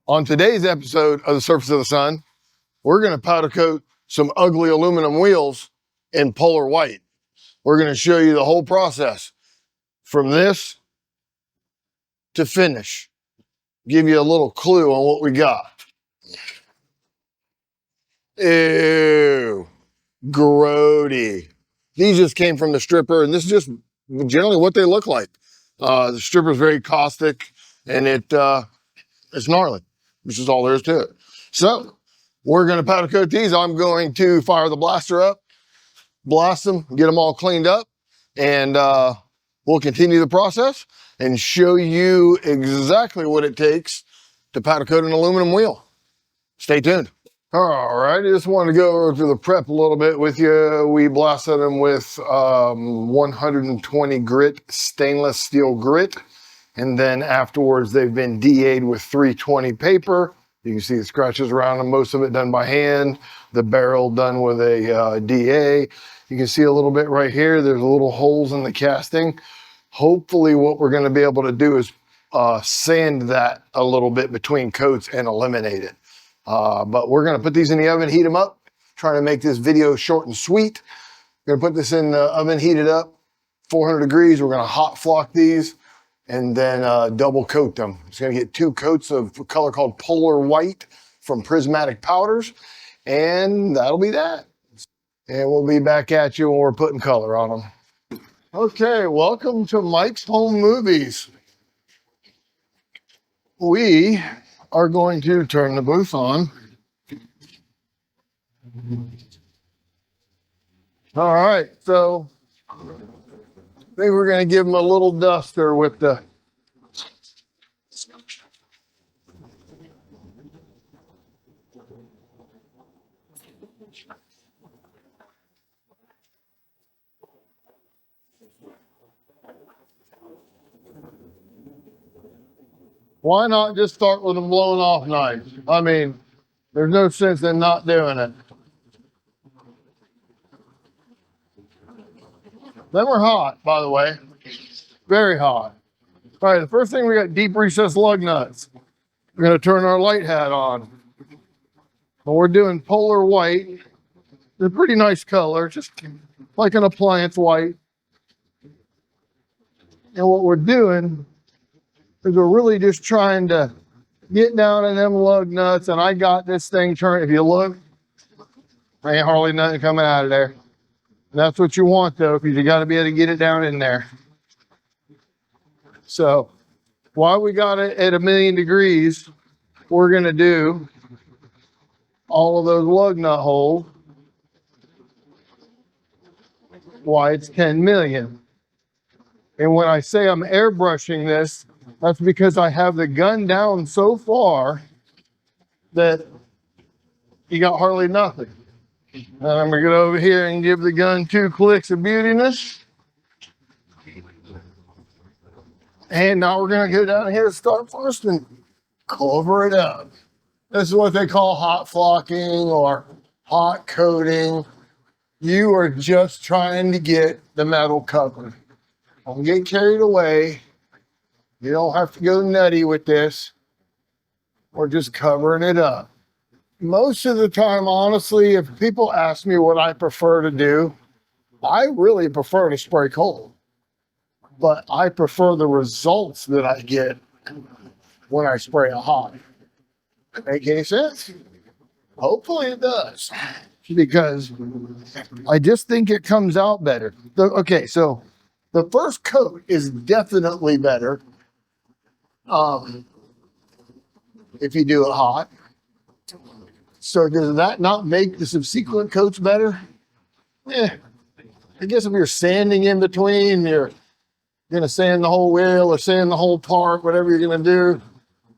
On today's episode of The Surface of the Sun, we're going to powder coat some ugly aluminum wheels in polar white. We're going to show you the whole process from this to finish. Give you a little clue on what we got. Ew, grody. These just came from the stripper, and this is just generally what they look like. The stripper is very caustic, and it's gnarly, which is all there is to it. So we're going to powder coat these. I'm going to fire the blaster up, blast them, get them all cleaned up, and we'll continue the process and show you exactly what it takes to powder coat an aluminum wheel. Stay tuned. All right, I just wanted to go over to the prep a little bit with you. We blasted them with 120 grit, stainless steel grit. And then afterwards, they've been DA'd with 320 paper. You can see the scratches around them, most of it done by hand. The barrel done with a DA. You can see a little bit right here. There's little holes in the casting. Hopefully what we're gonna be able to do is sand that a little bit between coats and eliminate it. But we're gonna put these in the oven, heat them up, trying to make this video short and sweet. We're gonna put this in the oven, heat it up, 400 degrees. We're gonna hot flock these and then double coat them. It's gonna get 2 coats of a color called Polar White from Prismatic Powders, and that'll be that. And we'll be back at you when we're putting color on them. Okay, welcome to Mike's Home Movies. We are going to turn the booth on. All right, so I think we're going to give them a little duster with the why not just start with them blowing off nice? I mean, there's no sense in not doing it. Then we're hot, by the way. Very hot. All right, the first thing, we got deep recessed lug nuts. We're gonna turn our light hat on. But we're doing Polar White. It's a pretty nice color, just like an appliance white. And what we're doing is we're really just trying to get down in them lug nuts, and I got this thing turned. If you look, there ain't hardly nothing coming out of there. And that's what you want though, because you got to be able to get it down in there. So while we got it at 1,000,000 degrees, we're going to do all of those lug nut holes why it's 10 million. And when I say I'm airbrushing this, that's because I have the gun down so far that you got hardly nothing. And I'm gonna get over here and give the gun 2 clicks of beautiness. And now we're gonna go down here and start first and cover it up. This is what they call hot flocking or hot coating. You are just trying to get the metal covered. Don't get carried away. You don't have to go nutty with this. We're just covering it up. Most of the time, honestly, if people ask me what I prefer to do, I really prefer to spray cold. But I prefer the results that I get when I spray it hot. Make any sense? Hopefully it does. Because I just think it comes out better. Okay, so the first coat is definitely better if you do it hot. So does that not make the subsequent coats better? Yeah. I guess if you're sanding in between, you're going to sand the whole wheel or sand the whole part, whatever you're going to do,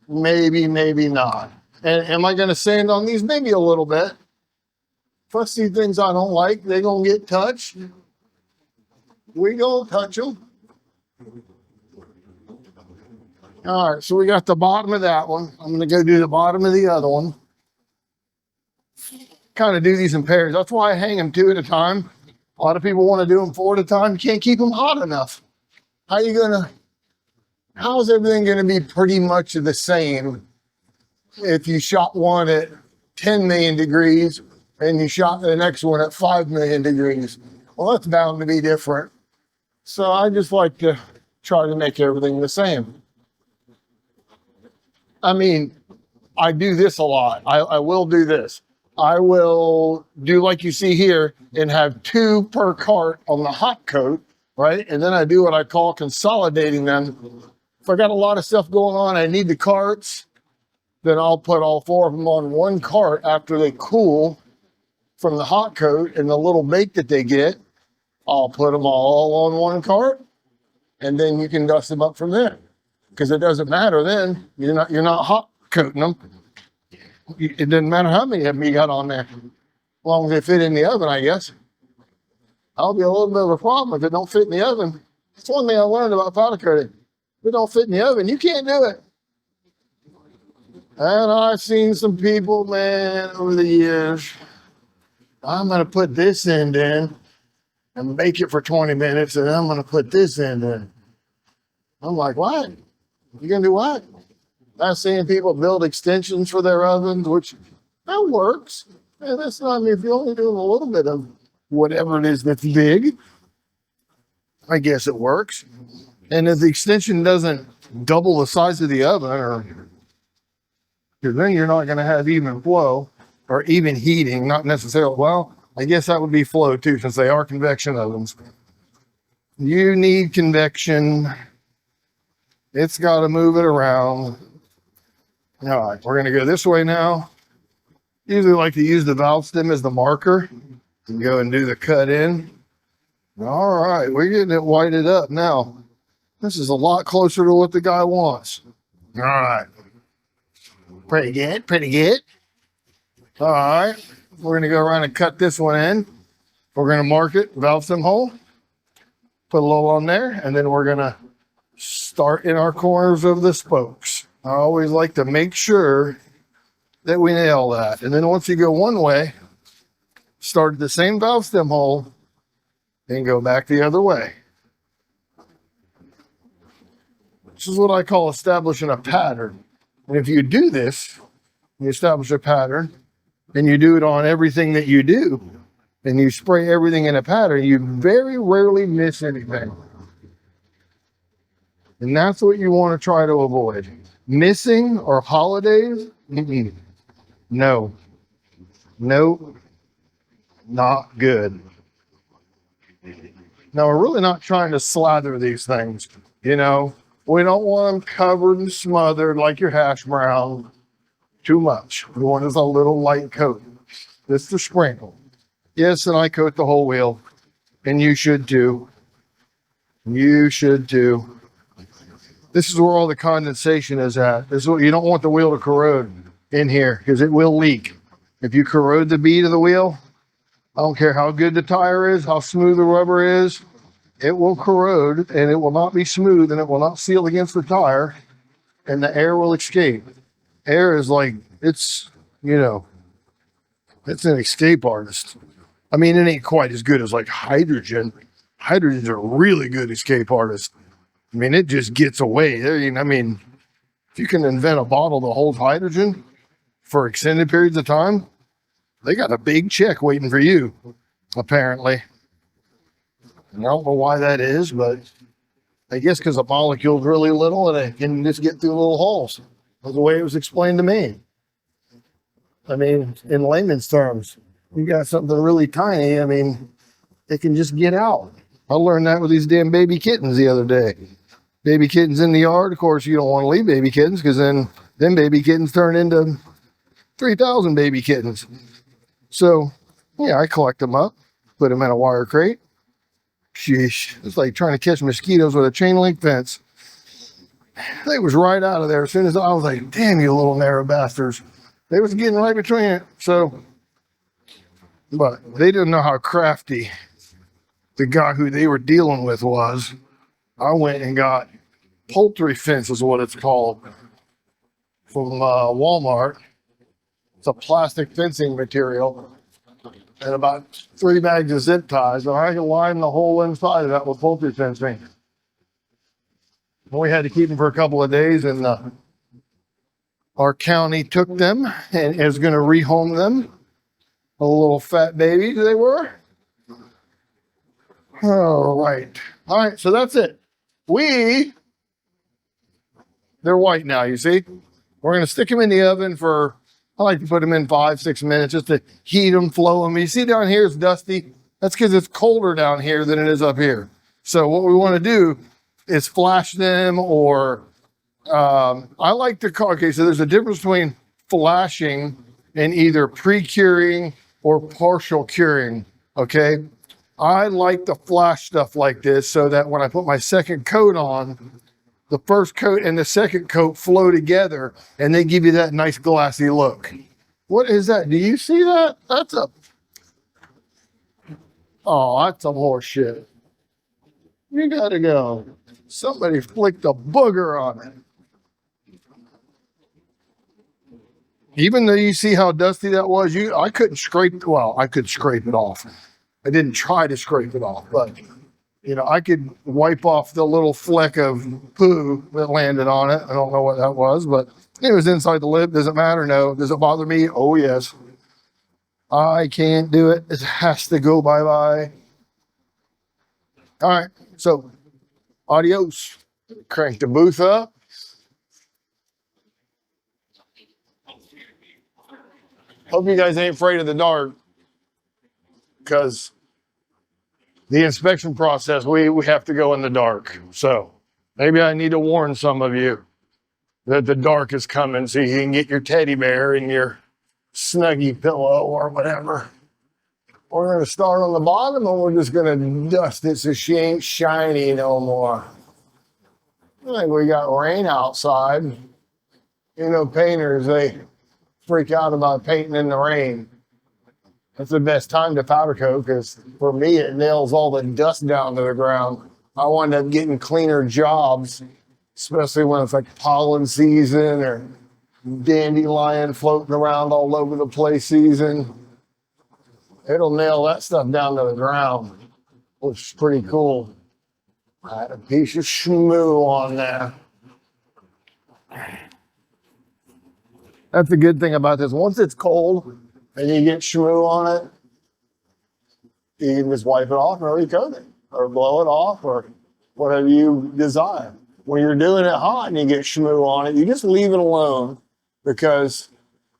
maybe, maybe not. And am I going to sand on these? Maybe a little bit. If I see things I don't like, they're going to get touched. We going to touch them. All right, so we got the bottom of that one. I'm going to go do the bottom of the other one. Kind of do these in pairs. That's why I hang them 2 at a time. A lot of people want to do them 4 at a time. You can't keep them hot enough. How's everything going to be pretty much the same if you shot one at 10 million degrees and you shot the next one at 5 million degrees. Well, that's bound to be different. So I just like to try to make everything the same. I mean, I do this a lot. I will do this. I will do like you see here and have 2 per cart on the hot coat, right? And then I do what I call consolidating them. If I got a lot of stuff going on, I need the carts, then I'll put all 4 of them on one cart after they cool from the hot coat and the little bake that they get. I'll put them all on one cart, and then you can dust them up from there. Because it doesn't matter then. You're not hot coating them. It doesn't matter how many of them you got on there. As long as they fit in the oven, I guess. That'll be a little bit of a problem if it don't fit in the oven. That's one thing I learned about powder coating. If it don't fit in the oven, you can't do it. And I've seen some people, man, over the years. I'm going to put this end in and bake it for 20 minutes, and I'm going to put this end in. I'm like, what? You going to do what? I've seen people build extensions for their ovens, which that works. And that's not, I mean, if you're only doing a little bit of whatever it is that's big, I guess it works. And if the extension doesn't double the size of the oven, or because then you're not going to have even flow or even heating, not necessarily. Well, I guess that would be flow too, since they are convection ovens. You need convection. It's got to move it around. All right, we're going to go this way now. Usually like to use the valve stem as the marker and go and do the cut in. All right, we're getting it whited up now. This is a lot closer to what the guy wants. All right. Pretty good, pretty good. All right, we're going to go around and cut this one in. We're going to mark it, valve stem hole, put a little on there, and then we're going to start in our corners of the spokes. I always like to make sure that we nail that. And then once you go one way, start at the same valve stem hole and go back the other way. This is what I call establishing a pattern. And if you do this, you establish a pattern, and you do it on everything that you do, and you spray everything in a pattern, you very rarely miss anything. And that's what you want to try to avoid. Missing or holidays? No. Nope. Not good. Now, we're really not trying to slather these things. You know, we don't want them covered and smothered like your hash brown too much. We want just a little light coat. Just to sprinkle. Yes, and I coat the whole wheel. And you should too. You should too. This is where all the condensation is at. This is what you don't want the wheel to corrode in here, because it will leak. If you corrode the bead of the wheel, I don't care how good the tire is, how smooth the rubber is, it will corrode, and it will not be smooth, and it will not seal against the tire, and the air will escape. Air is like, it's, you know, it's an escape artist. I mean, it ain't quite as good as like hydrogen. Hydrogen's a really good escape artist. I mean, it just gets away. I mean, if you can invent a bottle that holds hydrogen for extended periods of time, they got a big check waiting for you, apparently. And I don't know why that is, but I guess because the molecule's really little and it can just get through little holes. That's the way it was explained to me. I mean, in layman's terms, you got something really tiny, I mean, it can just get out. I learned that with these damn baby kittens the other day. Baby kittens in the yard, of course, you don't want to leave baby kittens, because then baby kittens turn into 3,000 baby kittens. So, yeah, I collect them up, put them in a wire crate. Sheesh, it's like trying to catch mosquitoes with a chain link fence. They was right out of there as soon as I was like, damn you little narrow bastards. They was getting right between it. So, but they didn't know how crafty the guy who they were dealing with was. I went and got poultry fence is what it's called from Walmart. It's a plastic fencing material and about 3 bags of zip ties. And I can line the whole inside of that with poultry fencing. We had to keep them for a couple of days, and Our county took them and is going to rehome them. A little fat babies they were. All right. All right, so that's it. They're white now, you see? We're going to stick them in the oven for, I like to put them in 5-6 minutes just to heat them, flow them. You see down here it's dusty. That's because it's colder down here than it is up here. So what we want to do is flash them, or I like to call, okay, so there's a difference between flashing and either pre-curing or partial curing, okay? I like to flash stuff like this so that when I put my second coat on, the first coat and the second coat flow together and they give you that nice glassy look. What is that? Do you see that? That's a horse shit. You gotta go. Somebody flicked a booger on it. Even though you see how dusty that was, I couldn't scrape, well, I could scrape it off. I didn't try to scrape it off, but you know, I could wipe off the little fleck of poo that landed on it. I don't know what that was, but it was inside the lip. Does it matter? No. Does it bother me? Oh, yes. I can't do it. It has to go bye-bye. All right. So, adios. Crank the booth up. Hope you guys ain't afraid of the dark, because the inspection process, we have to go in the dark. So maybe I need to warn some of you that the dark is coming so you can get your teddy bear and your Snuggie pillow or whatever. We're going to start on the bottom and we're just going to dust it so she ain't shiny no more. I think we got rain outside. You know, painters, they freak out about painting in the rain. That's the best time to powder coat, because for me, it nails all the dust down to the ground. I wind up getting cleaner jobs, especially when it's like pollen season or dandelion floating around all over the place season. It'll nail that stuff down to the ground, which is pretty cool. I had a piece of schmoo on there. That's the good thing about this. Once it's cold, and you get schmoo on it, you can just wipe it off and recoat it, or blow it off, or whatever you desire. When you're doing it hot and you get schmoo on it, you just leave it alone, because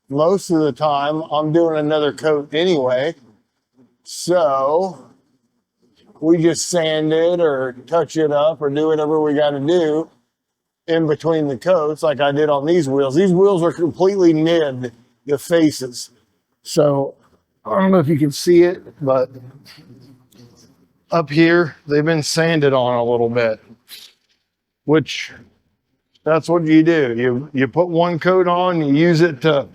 most of the time I'm doing another coat anyway. So we just sand it or touch it up or do whatever we got to do in between the coats, like I did on these wheels. These wheels are completely nibbed, the faces. So I don't know if you can see it, but up here, they've been sanded on a little bit, which that's what you do. You put one coat on, you use it to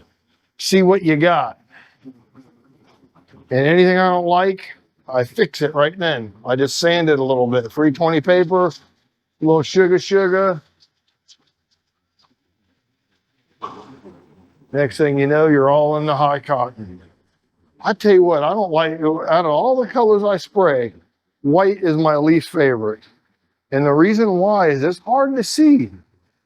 see what you got. And anything I don't like, I fix it right then. I just sand it a little bit. 320 paper, a little sugar. Next thing you know, you're all in the high cotton. I tell you what, I don't like, out of all the colors I spray, white is my least favorite. And the reason why is it's hard to see.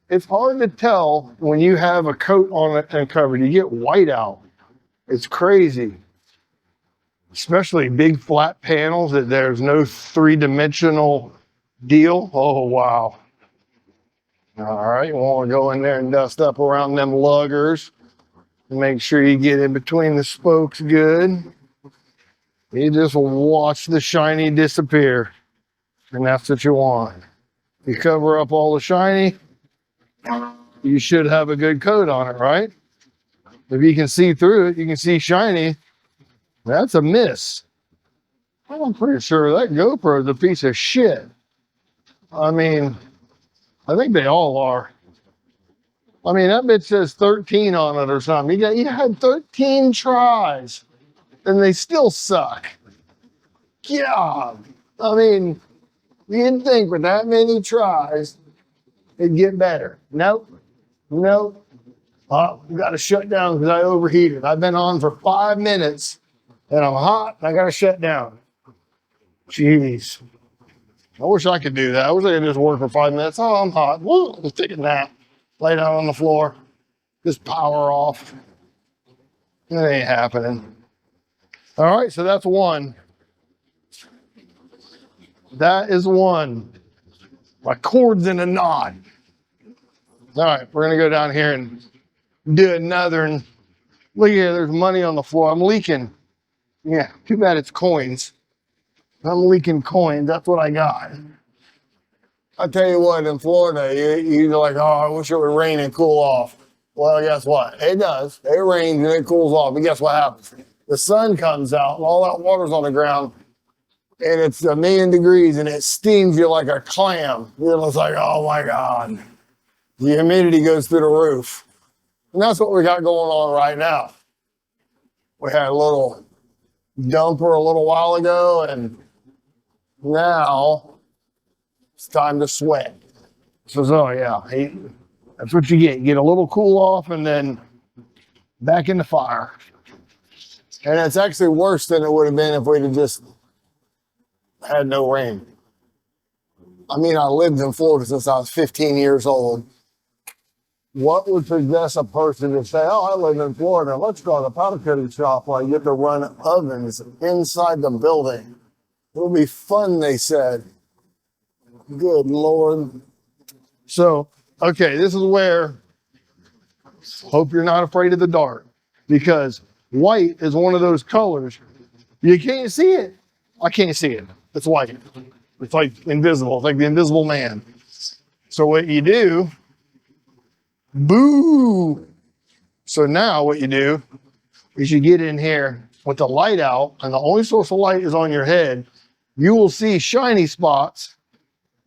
It's hard to tell when you have a coat on it and covered. You get white out. It's crazy. Especially big flat panels that there's no three-dimensional deal. Oh, wow. All right, you want to go in there and dust up around them luggers. Make sure you get in between the spokes good. You just watch the shiny disappear. And that's what you want. You cover up all the shiny, you should have a good coat on it, right? If you can see through it, you can see shiny, that's a miss. I'm pretty sure that GoPro is a piece of shit. I mean, I think they all are. I mean, that bitch says 13 on it or something. You had 13 tries, and they still suck. God. I mean, you'd think with that many tries, it'd get better. Nope. Oh, got to shut down because I overheated. I've been on for 5 minutes, and I'm hot, and I got to shut down. Jeez. I wish I could do that. I wish I could just work for 5 minutes. Oh, I'm hot. Woo, let's take a nap. Lay down on the floor. Just power off. It ain't happening. All right, so that's one. That is one. My cord's in a knot. All right, we're gonna go down here and do another. And look here, there's money on the floor. I'm leaking. Yeah, too bad it's coins. I'm leaking coins. That's what I got. I tell you what, in Florida, you're like, oh, I wish it would rain and cool off. Well, guess what? It does. It rains and it cools off. But guess what happens? The sun comes out and all that water's on the ground, and it's 1,000,000 degrees and it steams you like a clam. You're just like, oh my God. The humidity goes through the roof. And that's what we got going on right now. We had a little dumper a little while ago, and now it's time to sweat. So, oh yeah, that's what you get. You get a little cool off and then back in the fire. And it's actually worse than it would have been if we'd have just had no rain. I mean, I lived in Florida since I was 15 years old. What would possess a person to say, oh, I live in Florida, let's go to the powder coating shop while you get to run ovens inside the building? It'll be fun, they said. Good Lord. So, okay, this is where, hope you're not afraid of the dark, because white is one of those colors. You can't see it. I can't see it. It's white. It's like invisible. It's like the invisible man. So what you do, boo. So now what you do is you get in here with the light out, and the only source of light is on your head. You will see shiny spots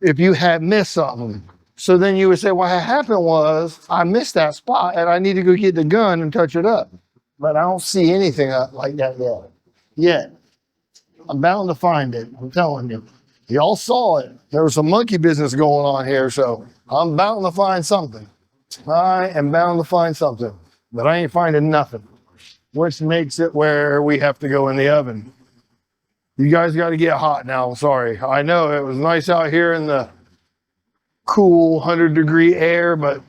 if you had missed something. So then you would say, what happened was I missed that spot and I need to go get the gun and touch it up. But I don't see anything like that yet. I'm bound to find it. I'm telling you. Y'all saw it. There was some monkey business going on here, so I'm bound to find something. I am bound to find something, but I ain't finding nothing, which makes it where we have to go in the oven. You guys got to get hot now. I'm sorry. I know it was nice out here in the cool 100-degree air, but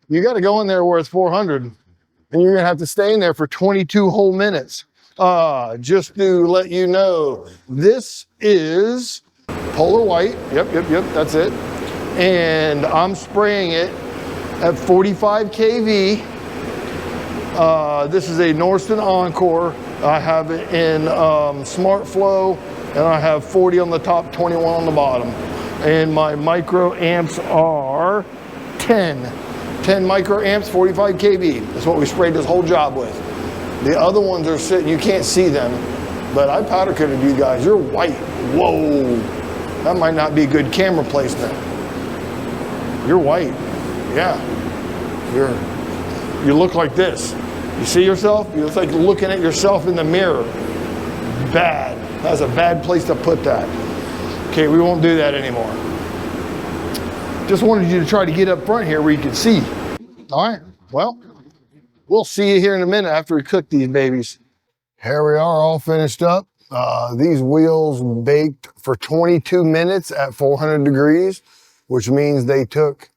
you got to go in there where it's 400, and you're going to have to stay in there for 22 whole minutes. Just to let you know, this is Polar White. Yep, that's it. And I'm spraying it at 45 kV. This is a Norston Encore. I have it in Smart Flow, and I have 40 on the top, 21 on the bottom. And my microamps are 10 microamps, 45 kV. That's what we sprayed this whole job with. The other ones are sitting, you can't see them, but I powder coated you guys. You're white. Whoa. That might not be good camera placement. You're white. Yeah. You look like this. You see yourself? You look like looking at yourself in the mirror. Bad. That's a bad place to put that. Okay, we won't do that anymore. Just wanted you to try to get up front here where you can see. All right, well, we'll see you here in a minute after we cook these babies. Here we are, all finished up. These wheels baked for 22 minutes at 400 degrees, which means they took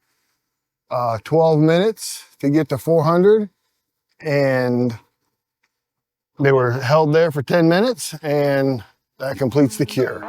12 minutes to get to 400, and they were held there for 10 minutes, and that completes the cure.